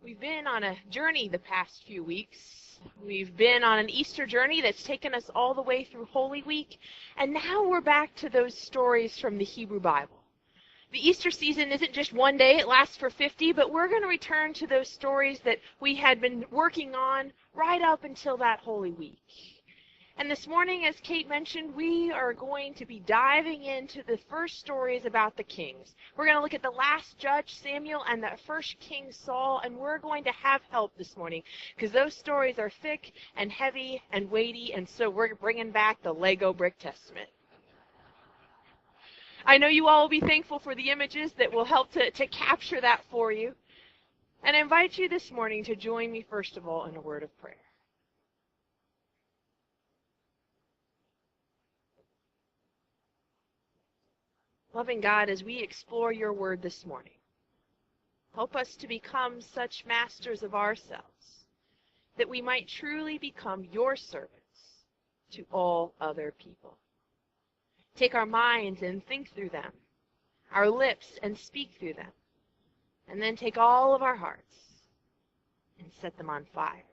We've been on a journey the past few weeks. We've been on an Easter journey that's taken us all the way through Holy Week, and now we're back to those stories from the Hebrew Bible. The Easter season isn't just one day, it lasts for 50, but we're going to return to those stories that we had been working on right up until that Holy Week. And this morning, as Kate mentioned, we are going to be diving into the first stories about the kings. We're going to look at the last judge, Samuel, and the first king, Saul, and we're going to have help this morning because those stories are thick and heavy and weighty, and so we're bringing back the Lego Brick Testament. I know you all will be thankful for the images that will help to capture that for you. And I invite you this morning to join me, first of all, in a word of prayer. Loving God, as we explore your word this morning, help us to become such masters of ourselves that we might truly become your servants to all other people. Take our minds and think through them, our lips and speak through them, and then take all of our hearts and set them on fire.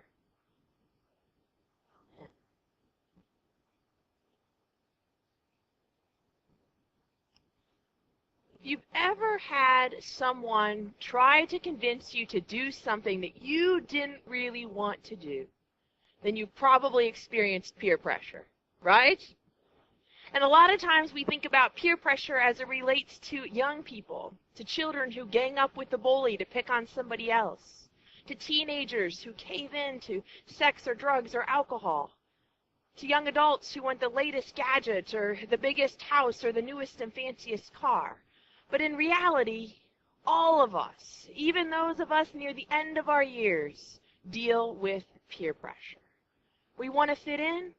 If you've ever had someone try to convince you to do something that you didn't really want to do, then you've probably experienced peer pressure, right? And a lot of times we think about peer pressure as it relates to young people, to children who gang up with the bully to pick on somebody else, to teenagers who cave in to sex or drugs or alcohol, to young adults who want the latest gadget or the biggest house or the newest and fanciest car. But in reality, all of us, even those of us near the end of our years, deal with peer pressure. We want to fit in.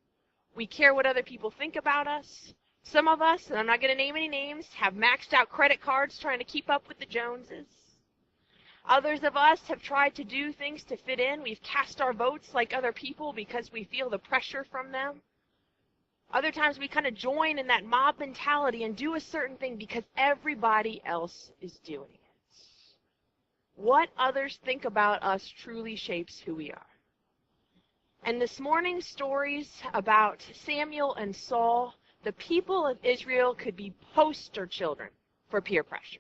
We care what other people think about us. Some of us, and I'm not going to name any names, have maxed out credit cards trying to keep up with the Joneses. Others of us have tried to do things to fit in. We've cast our votes like other people because we feel the pressure from them. Other times we kind of join in that mob mentality and do a certain thing because everybody else is doing it. What others think about us truly shapes who we are. And this morning's stories about Samuel and Saul, the people of Israel could be poster children for peer pressure.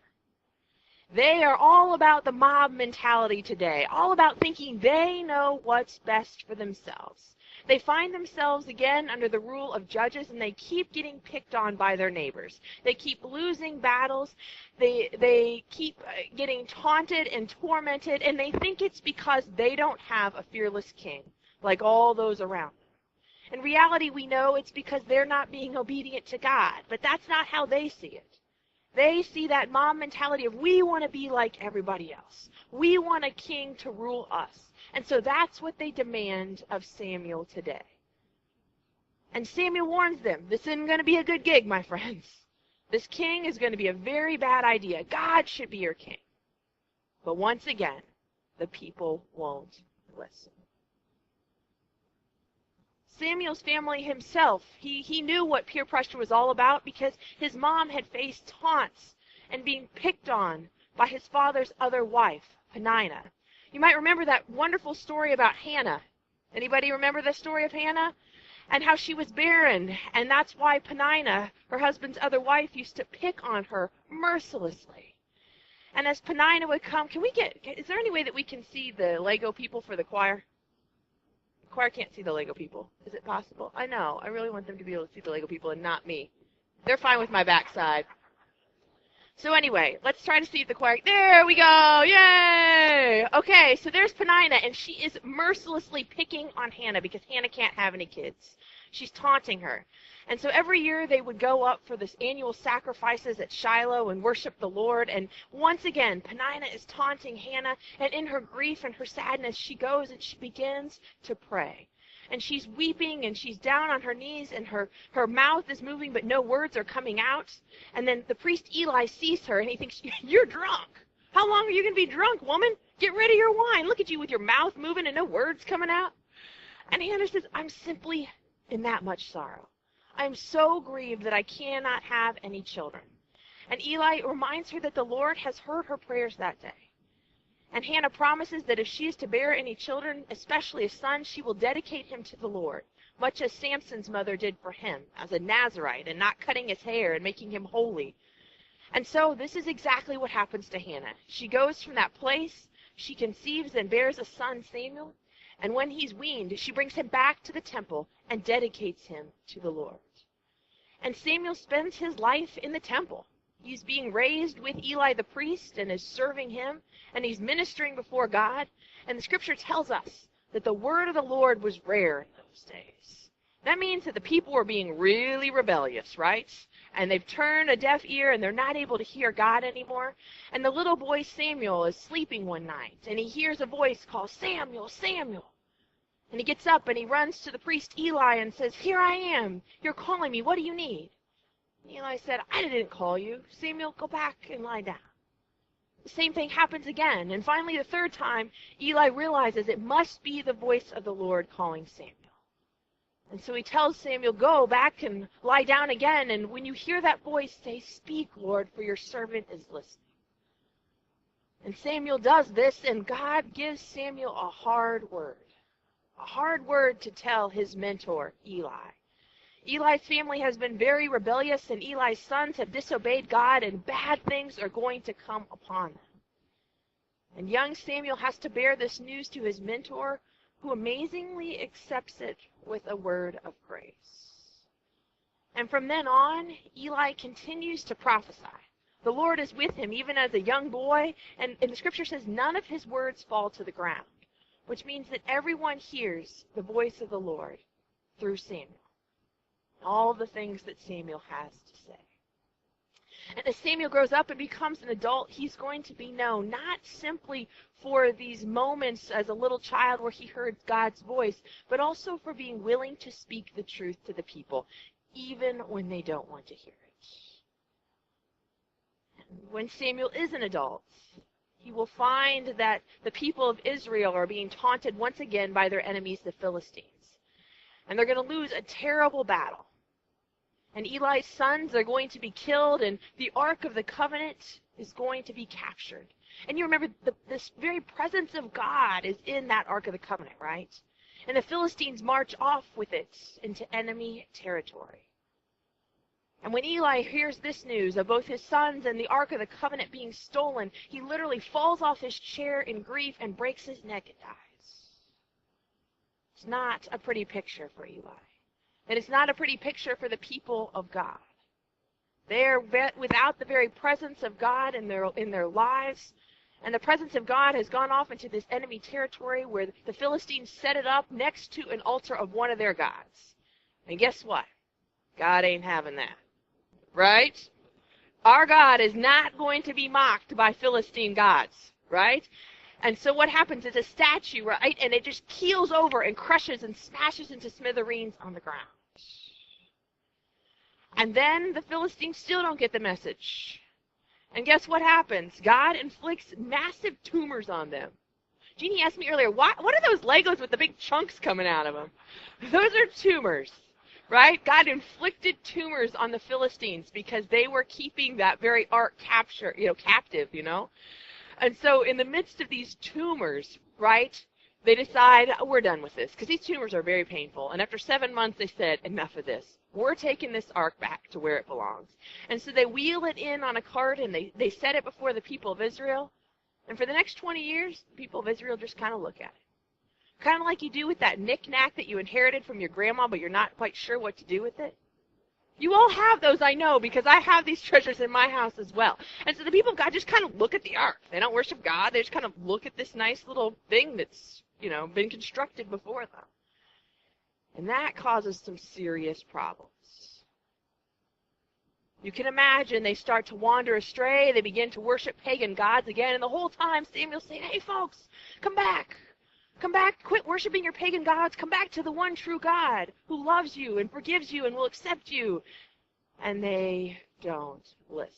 They are all about the mob mentality today, all about thinking they know what's best for themselves. They find themselves again under the rule of judges, and they keep getting picked on by their neighbors. They keep losing battles. They keep getting taunted and tormented, and they think it's because they don't have a fearless king like all those around them. In reality, we know it's because they're not being obedient to God, but that's not how they see it. They see that mob mentality of we want to be like everybody else. We want a king to rule us. And so that's what they demand of Samuel today. And Samuel warns them, this isn't going to be a good gig, my friends. This king is going to be a very bad idea. God should be your king. But once again, the people won't listen. Samuel's family himself, he knew what peer pressure was all about because his mom had faced taunts and being picked on by his father's other wife, Peninnah. You might remember that wonderful story about Hannah. Anybody remember the story of Hannah? And how she was barren, and that's why Peninnah, her husband's other wife, used to pick on her mercilessly. And as Peninnah would come, is there any way that we can see the Lego people for the choir? The choir can't see the Lego people. Is it possible? I know. I really want them to be able to see the Lego people and not me. They're fine with my backside. So anyway, let's try to see if the choir... There we go! Yay! Okay, so there's Peninnah, and she is mercilessly picking on Hannah because Hannah can't have any kids. She's taunting her. And so every year they would go up for this annual sacrifices at Shiloh and worship the Lord. And once again, Peninnah is taunting Hannah, and in her grief and her sadness, she goes and she begins to pray. And she's weeping, and she's down on her knees, and her mouth is moving, but no words are coming out. And then the priest Eli sees her, and he thinks, you're drunk. How long are you going to be drunk, woman? Get rid of your wine. Look at you with your mouth moving and no words coming out. And Hannah says, I'm simply in that much sorrow. I'm so grieved that I cannot have any children. And Eli reminds her that the Lord has heard her prayers that day. And Hannah promises that if she is to bear any children, especially a son, she will dedicate him to the Lord, much as Samson's mother did for him, as a Nazirite, and not cutting his hair and making him holy. And so this is exactly what happens to Hannah. She goes from that place, she conceives and bears a son, Samuel, and when he's weaned, she brings him back to the temple and dedicates him to the Lord. And Samuel spends his life in the temple. He's being raised with Eli the priest and is serving him, and he's ministering before God. And the scripture tells us that the word of the Lord was rare in those days. That means that the people were being really rebellious, right? And they've turned a deaf ear and they're not able to hear God anymore. And the little boy Samuel is sleeping one night, and he hears a voice call, "Samuel, Samuel." And he gets up and he runs to the priest Eli and says, "Here I am. You're calling me. What do you need?" Eli said, "I didn't call you. Samuel, go back and lie down." The same thing happens again. And finally, the third time, Eli realizes it must be the voice of the Lord calling Samuel. And so he tells Samuel, "Go back and lie down again. And when you hear that voice, say, 'Speak, Lord, for your servant is listening.'" And Samuel does this, and God gives Samuel a hard word to tell his mentor, Eli. Eli's family has been very rebellious, and Eli's sons have disobeyed God, and bad things are going to come upon them. And young Samuel has to bear this news to his mentor, who amazingly accepts it with a word of grace. And from then on, Eli continues to prophesy. The Lord is with him even as a young boy, and the scripture says none of his words fall to the ground, which means that everyone hears the voice of the Lord through Samuel. All the things that Samuel has to say. And as Samuel grows up and becomes an adult, he's going to be known not simply for these moments as a little child where he heard God's voice, but also for being willing to speak the truth to the people, even when they don't want to hear it. And when Samuel is an adult, he will find that the people of Israel are being taunted once again by their enemies, the Philistines. And they're going to lose a terrible battle. And Eli's sons are going to be killed, and the Ark of the Covenant is going to be captured. And you remember, this very presence of God is in that Ark of the Covenant, right? And the Philistines march off with it into enemy territory. And when Eli hears this news of both his sons and the Ark of the Covenant being stolen, he literally falls off his chair in grief and breaks his neck and dies. It's not a pretty picture for Eli. And it's not a pretty picture for the people of God. They are without the very presence of God in their lives. And the presence of God has gone off into this enemy territory where the Philistines set it up next to an altar of one of their gods. And guess what? God ain't having that. Right? Our God is not going to be mocked by Philistine gods. Right? And so what happens is a statue, right? And it just keels over and crushes and smashes into smithereens on the ground. And then the Philistines still don't get the message. And guess what happens? God inflicts massive tumors on them. Jeannie asked me earlier, what are those Legos with the big chunks coming out of them? Those are tumors, right? God inflicted tumors on the Philistines because they were keeping that very ark captive, And so in the midst of these tumors, right, they decide, we're done with this, because these tumors are very painful. And after 7 months, they said, enough of this. We're taking this ark back to where it belongs. And so they wheel it in on a cart, and they set it before the people of Israel. And for the next 20 years, the people of Israel just kind of look at it. Kind of like you do with that knick-knack that you inherited from your grandma, but you're not quite sure what to do with it. You all have those, I know, because I have these treasures in my house as well. And so the people of God just kind of look at the ark. They don't worship God. They just kind of look at this nice little thing that's, been constructed before them. And that causes some serious problems. You can imagine they start to wander astray. They begin to worship pagan gods again. And the whole time Samuel's saying, hey, folks, come back. Come back. Quit worshiping your pagan gods. Come back to the one true God who loves you and forgives you and will accept you. And they don't listen.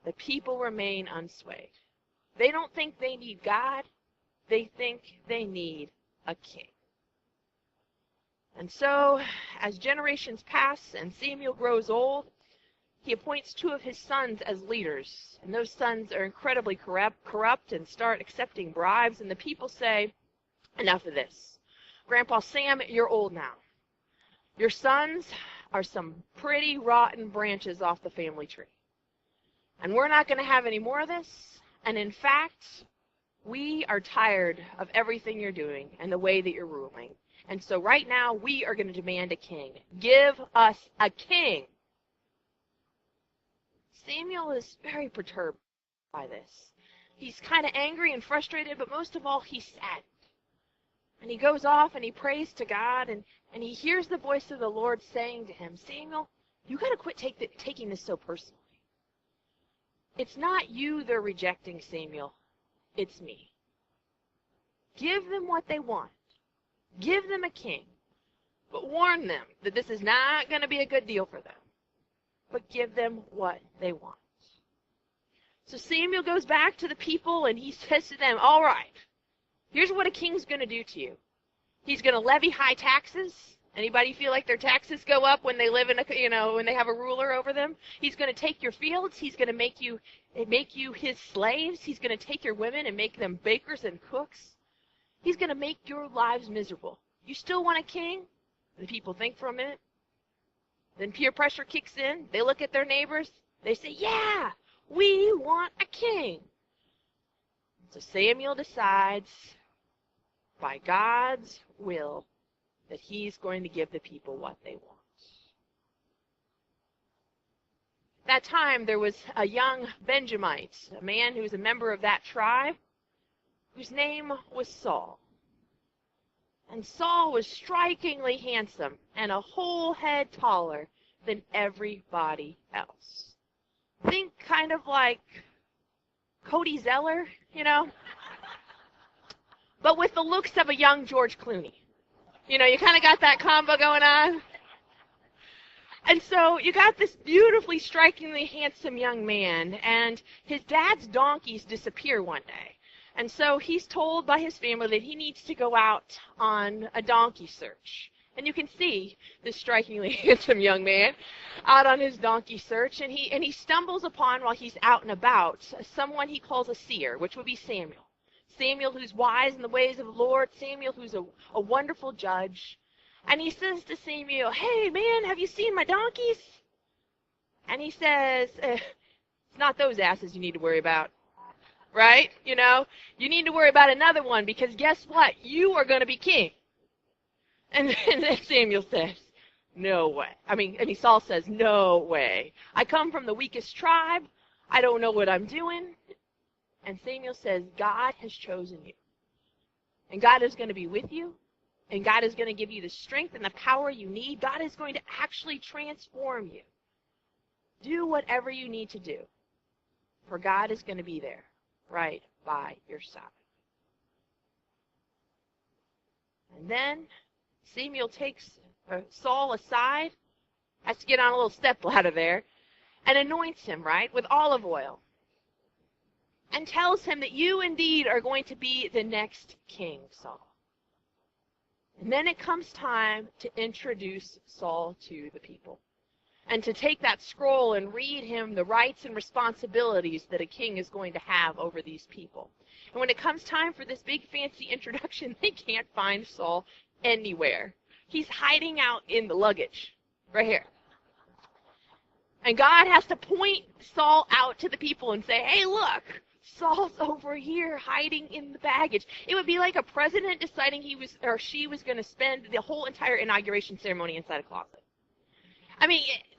The people remain unswayed. They don't think they need God. They think they need a king. And so, as generations pass and Samuel grows old, he appoints 2 of his sons as leaders. And those sons are incredibly corrupt and start accepting bribes. And the people say, enough of this. Grandpa Sam, you're old now. Your sons are some pretty rotten branches off the family tree. And we're not going to have any more of this. And in fact, we are tired of everything you're doing and the way that you're ruling. And so right now, we are going to demand a king. Give us a king. Samuel is very perturbed by this. He's kind of angry and frustrated, but most of all, he's sad. And he goes off and he prays to God, and he hears the voice of the Lord saying to him, Samuel, you got to quit taking this so personally. It's not you they're rejecting, Samuel. It's me. Give them what they want. Give them a king. But warn them that this is not going to be a good deal for them. But give them what they want. So Samuel goes back to the people and he says to them, all right, here's what a king's going to do to you. He's going to levy high taxes. Anybody feel like their taxes go up when they live in when they have a ruler over them? He's going to take your fields. He's going to make you his slaves. He's going to take your women and make them bakers and cooks. He's going to make your lives miserable. You still want a king? The people think for a minute. Then peer pressure kicks in. They look at their neighbors. They say, yeah, we want a king. So Samuel decides, by God's will, that he's going to give the people what they want. That time, there was a young Benjamite, a man who was a member of that tribe, whose name was Saul. And Saul was strikingly handsome and a whole head taller than everybody else. Think kind of like Cody Zeller, but with the looks of a young George Clooney. You kind of got that combo going on. And so you got this beautifully, strikingly handsome young man, and his dad's donkeys disappear one day. And so he's told by his family that he needs to go out on a donkey search. And you can see this strikingly handsome young man out on his donkey search, and he stumbles upon, while he's out and about, someone he calls a seer, which would be Samuel. Samuel, who's wise in the ways of the Lord. Samuel, who's a wonderful judge. And he says to Samuel, hey, man, have you seen my donkeys? And he says, it's not those asses you need to worry about. Right? You need to worry about another one, because guess what? You are going to be king. And then Samuel says, no way. Saul says, no way. I come from the weakest tribe. I don't know what I'm doing. And Samuel says, God has chosen you. And God is going to be with you. And God is going to give you the strength and the power you need. God is going to actually transform you. Do whatever you need to do. For God is going to be there, right by your side. And then Samuel takes Saul aside, has to get on a little stepladder there, and anoints him, right, with olive oil. And tells him that you indeed are going to be the next king, Saul. And then it comes time to introduce Saul to the people. And to take that scroll and read him the rights and responsibilities that a king is going to have over these people. And when it comes time for this big fancy introduction, they can't find Saul anywhere. He's hiding out in the luggage, right here. And God has to point Saul out to the people and say, hey, look, Saul's over here hiding in the baggage. It would be like a president deciding she was going to spend the whole entire inauguration ceremony inside a closet.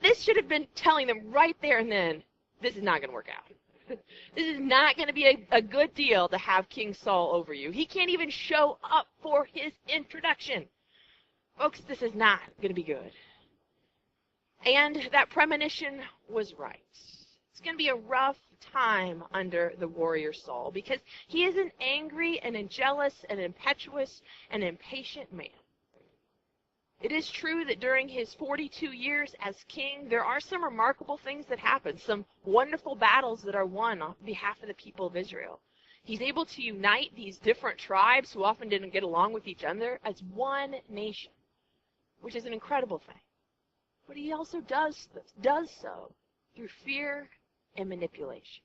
This should have been telling them right there and then, this is not going to work out. This is not going to be a good deal to have King Saul over you. He can't even show up for his introduction. Folks, this is not going to be good. And that premonition was right. It's going to be a rough time under the warrior Saul, because he is an angry and a jealous and impetuous and impatient man. It is true that during his 42 years as king, there are some remarkable things that happen, some wonderful battles that are won on behalf of the people of Israel. He's able to unite these different tribes who often didn't get along with each other as one nation, which is an incredible thing. But he also does so through fear and manipulation.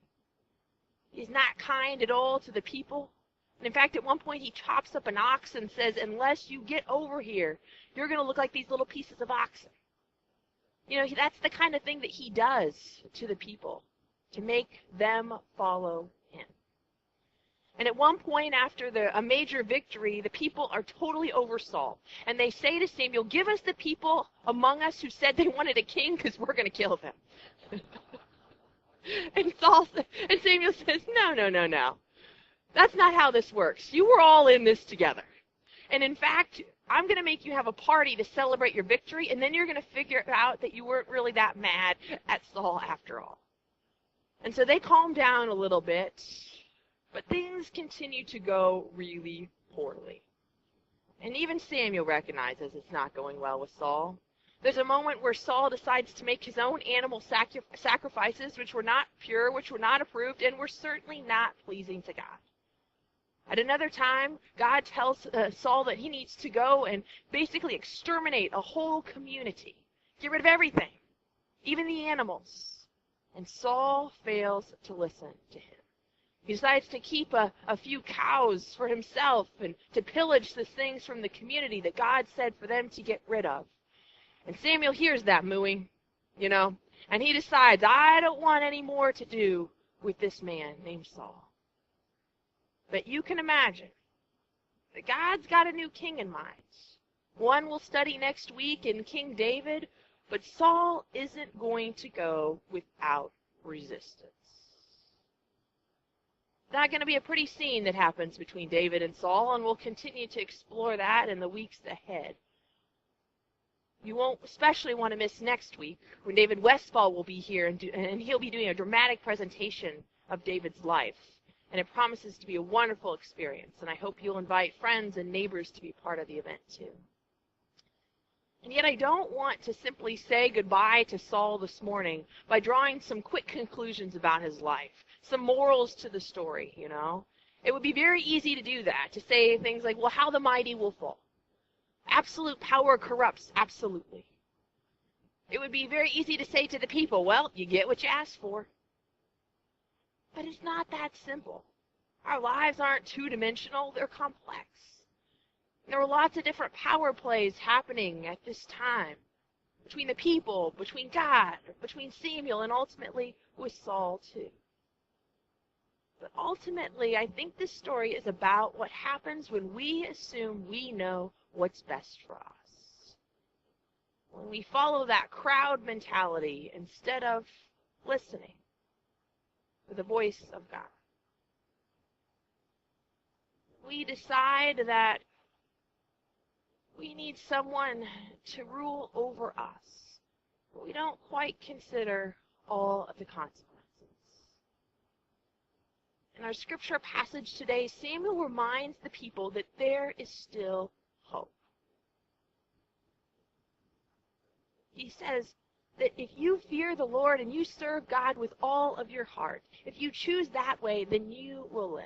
He's not kind at all to the people. And in fact, at one point he chops up an ox and says, unless you get over here, you're going to look like these little pieces of oxen. You know, that's the kind of thing that he does to the people, to make them follow him. And at one point after a major victory, the people are totally over Saul. And they say to Samuel, give us the people among us who said they wanted a king because we're going to kill them. and Samuel says, no. That's not how this works. You were all in this together. And in fact, I'm going to make you have a party to celebrate your victory, and then you're going to figure out that you weren't really that mad at Saul after all. And so they calm down a little bit, but things continue to go really poorly. And even Samuel recognizes it's not going well with Saul. There's a moment where Saul decides to make his own animal sacrifices, which were not pure, which were not approved, and were certainly not pleasing to God. At another time, God tells Saul that he needs to go and basically exterminate a whole community. Get rid of everything, even the animals. And Saul fails to listen to him. He decides to keep a few cows for himself and to pillage the things from the community that God said for them to get rid of. And Samuel hears that mooing, and he decides, I don't want any more to do with this man named Saul. But you can imagine that God's got a new king in mind. One we'll study next week in King David, but Saul isn't going to go without resistance. Not going to be a pretty scene that happens between David and Saul, and we'll continue to explore that in the weeks ahead. You won't especially want to miss next week when David Westfall will be here, and he'll be doing a dramatic presentation of David's life. And it promises to be a wonderful experience, and I hope you'll invite friends and neighbors to be part of the event too. And yet I don't want to simply say goodbye to Saul this morning by drawing some quick conclusions about his life, some morals to the story, It would be very easy to do that, to say things like, well, how the mighty will fall. Absolute power corrupts, absolutely. It would be very easy to say to the people, well, you get what you asked for. But it's not that simple. Our lives aren't two-dimensional, they're complex. There were lots of different power plays happening at this time, between the people, between God, between Samuel, and ultimately with Saul too. But ultimately, I think this story is about what happens when we assume we know what's best for us. When we follow that crowd mentality instead of listening for the voice of God. We decide that we need someone to rule over us, but we don't quite consider all of the consequences. In our scripture passage today, Samuel reminds the people that there is still hope. He says that if you fear the Lord and you serve God with all of your heart, if you choose that way, then you will live.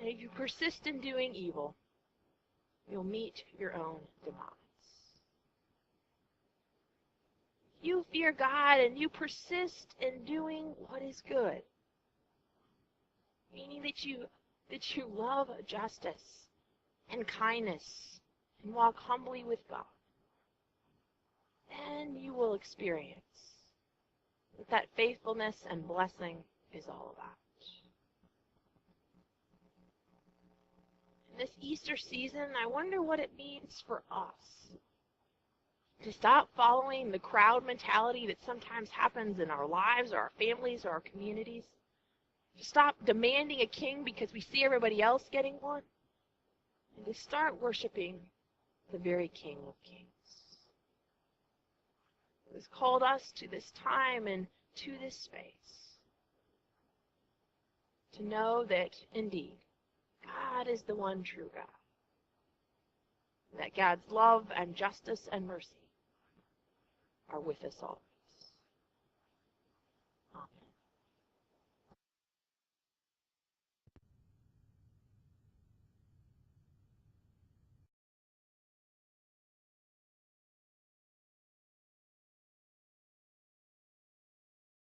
And if you persist in doing evil, you'll meet your own demise. If you fear God and you persist in doing what is good, meaning that you love justice and kindness and walk humbly with God, then you will experience what that faithfulness and blessing is all about. In this Easter season, I wonder what it means for us to stop following the crowd mentality that sometimes happens in our lives or our families or our communities, to stop demanding a king because we see everybody else getting one, and to start worshiping the very King of Kings. It has called us to this time and to this space to know that, indeed, God is the one true God. That God's love and justice and mercy are with us all.